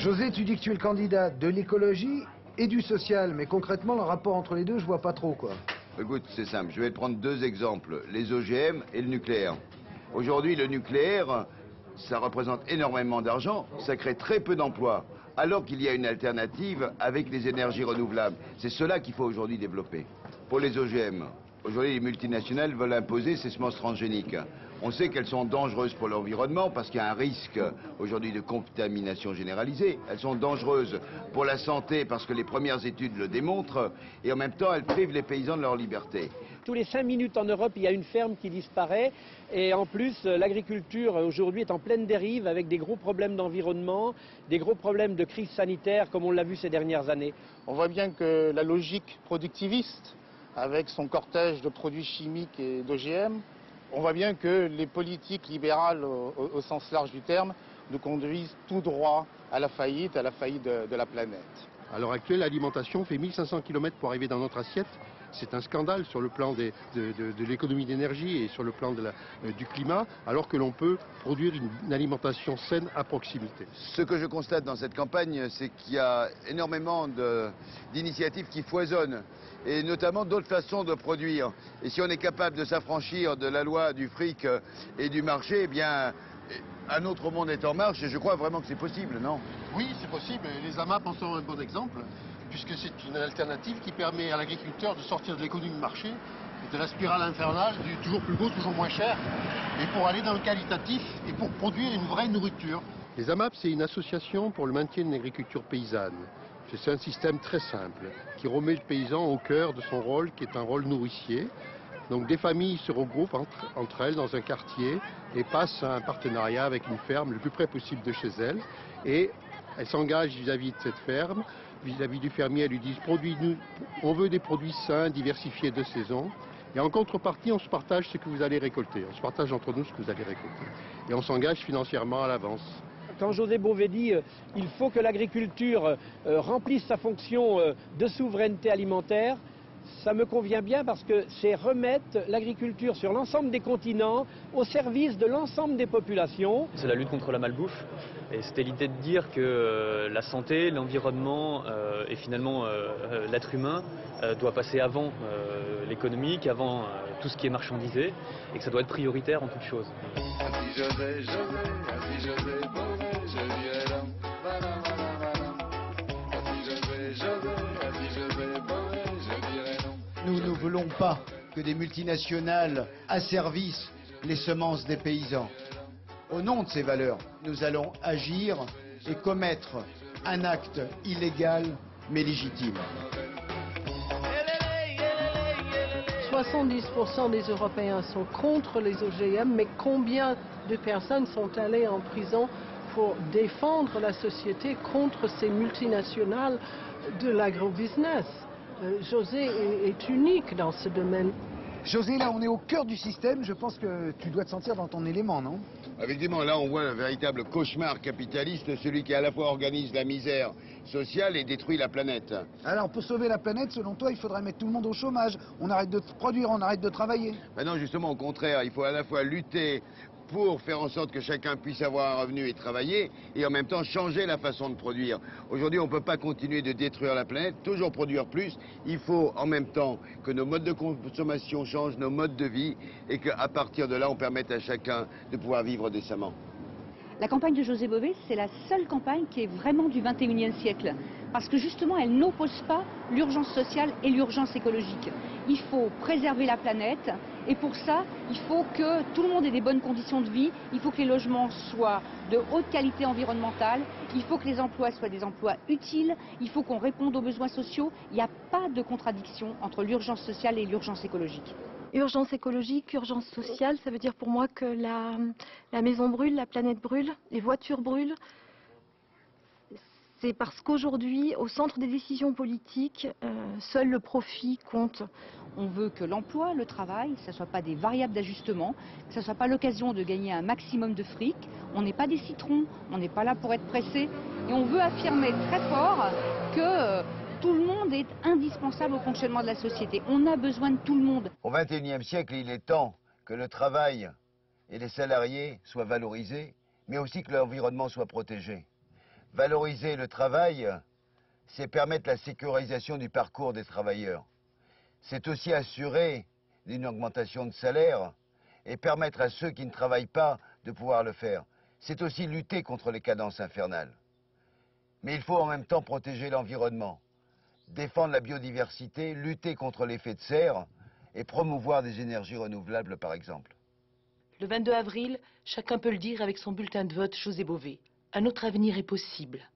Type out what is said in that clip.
José, tu dis que tu es le candidat de l'écologie et du social, mais concrètement, le rapport entre les deux, je vois pas trop, quoi. Écoute, c'est simple, je vais te prendre deux exemples, les OGM et le nucléaire. Aujourd'hui, le nucléaire, ça représente énormément d'argent, ça crée très peu d'emplois, alors qu'il y a une alternative avec les énergies renouvelables. C'est cela qu'il faut aujourd'hui développer. Pour les OGM, aujourd'hui, les multinationales veulent imposer ces semences transgéniques. On sait qu'elles sont dangereuses pour l'environnement parce qu'il y a un risque aujourd'hui de contamination généralisée. Elles sont dangereuses pour la santé parce que les premières études le démontrent. Et en même temps, elles privent les paysans de leur liberté. Tous les 5 minutes en Europe, il y a une ferme qui disparaît. Et en plus, l'agriculture aujourd'hui est en pleine dérive avec des gros problèmes d'environnement, des gros problèmes de crise sanitaire comme on l'a vu ces dernières années. On voit bien que la logique productiviste, avec son cortège de produits chimiques et d'OGM, on voit bien que les politiques libérales au sens large du terme nous conduisent tout droit à la faillite de la planète. À l'heure actuelle, l'alimentation fait 1500 km pour arriver dans notre assiette. C'est un scandale sur le plan de l'économie d'énergie et sur le plan du climat, alors que l'on peut produire une alimentation saine à proximité. Ce que je constate dans cette campagne, c'est qu'il y a énormément d'initiatives qui foisonnent, et notamment d'autres façons de produire. Et si on est capable de s'affranchir de la loi du fric et du marché, eh bien, un autre monde est en marche, et je crois vraiment que c'est possible, non? Oui, c'est possible. Les AMAP en sont un bon exemple, puisque c'est une alternative qui permet à l'agriculteur de sortir de l'économie de marché, de la spirale infernale, du toujours plus beau, toujours moins cher, et pour aller dans le qualitatif et pour produire une vraie nourriture. Les AMAP, c'est une association pour le maintien d'une agriculture paysanne. C'est un système très simple, qui remet le paysan au cœur de son rôle, qui est un rôle nourricier. Donc des familles se regroupent entre elles dans un quartier et passent à un partenariat avec une ferme le plus près possible de chez elles. Et elles s'engagent vis-à-vis de cette ferme, vis-à-vis du fermier, elles lui disent on veut des produits sains, diversifiés de saison. Et en contrepartie, on se partage ce que vous allez récolter. On se partage entre nous ce que vous allez récolter. Et on s'engage financièrement à l'avance. Quand José Bové dit il faut que l'agriculture remplisse sa fonction de souveraineté alimentaire, ça me convient bien parce que c'est remettre l'agriculture sur l'ensemble des continents au service de l'ensemble des populations. C'est la lutte contre la malbouffe et c'était l'idée de dire que la santé, l'environnement et finalement l'être humain doit passer avant l'économique, avant tout ce qui est marchandisé et que ça doit être prioritaire en toute chose. Nous ne voulons pas que des multinationales asservissent les semences des paysans. Au nom de ces valeurs, nous allons agir et commettre un acte illégal mais légitime. 70% des Européens sont contre les OGM, mais combien de personnes sont allées en prison pour défendre la société contre ces multinationales de l'agrobusiness? José est unique dans ce domaine. José, là, on est au cœur du système. Je pense que tu dois te sentir dans ton élément, non? Effectivement, là, on voit un véritable cauchemar capitaliste, celui qui à la fois organise la misère sociale et détruit la planète. Alors, pour sauver la planète, selon toi, il faudrait mettre tout le monde au chômage. On arrête de produire, on arrête de travailler. Ben non, justement, au contraire, il faut à la fois lutter pour faire en sorte que chacun puisse avoir un revenu et travailler, et en même temps changer la façon de produire. Aujourd'hui, on ne peut pas continuer de détruire la planète, toujours produire plus. Il faut en même temps que nos modes de consommation changent, nos modes de vie, et qu'à partir de là, on permette à chacun de pouvoir vivre décemment. La campagne de José Bové, c'est la seule campagne qui est vraiment du 21e siècle. Parce que justement, elle n'oppose pas l'urgence sociale et l'urgence écologique. Il faut préserver la planète et pour ça, il faut que tout le monde ait des bonnes conditions de vie. Il faut que les logements soient de haute qualité environnementale. Il faut que les emplois soient des emplois utiles. Il faut qu'on réponde aux besoins sociaux. Il n'y a pas de contradiction entre l'urgence sociale et l'urgence écologique. Urgence écologique, urgence sociale, ça veut dire pour moi que la maison brûle, la planète brûle, les voitures brûlent. C'est parce qu'aujourd'hui, au centre des décisions politiques, seul le profit compte. On veut que l'emploi, le travail, ça ne soit pas des variables d'ajustement, que ça ne soit pas l'occasion de gagner un maximum de fric. On n'est pas des citrons, on n'est pas là pour être pressé. Et on veut affirmer très fort que tout le monde est indispensable au fonctionnement de la société. On a besoin de tout le monde. Au XXIe siècle, il est temps que le travail et les salariés soient valorisés, mais aussi que l'environnement soit protégé. Valoriser le travail, c'est permettre la sécurisation du parcours des travailleurs. C'est aussi assurer une augmentation de salaire et permettre à ceux qui ne travaillent pas de pouvoir le faire. C'est aussi lutter contre les cadences infernales. Mais il faut en même temps protéger l'environnement, défendre la biodiversité, lutter contre l'effet de serre et promouvoir des énergies renouvelables, par exemple. Le 22 avril, chacun peut le dire avec son bulletin de vote José Bové. Un autre avenir est possible.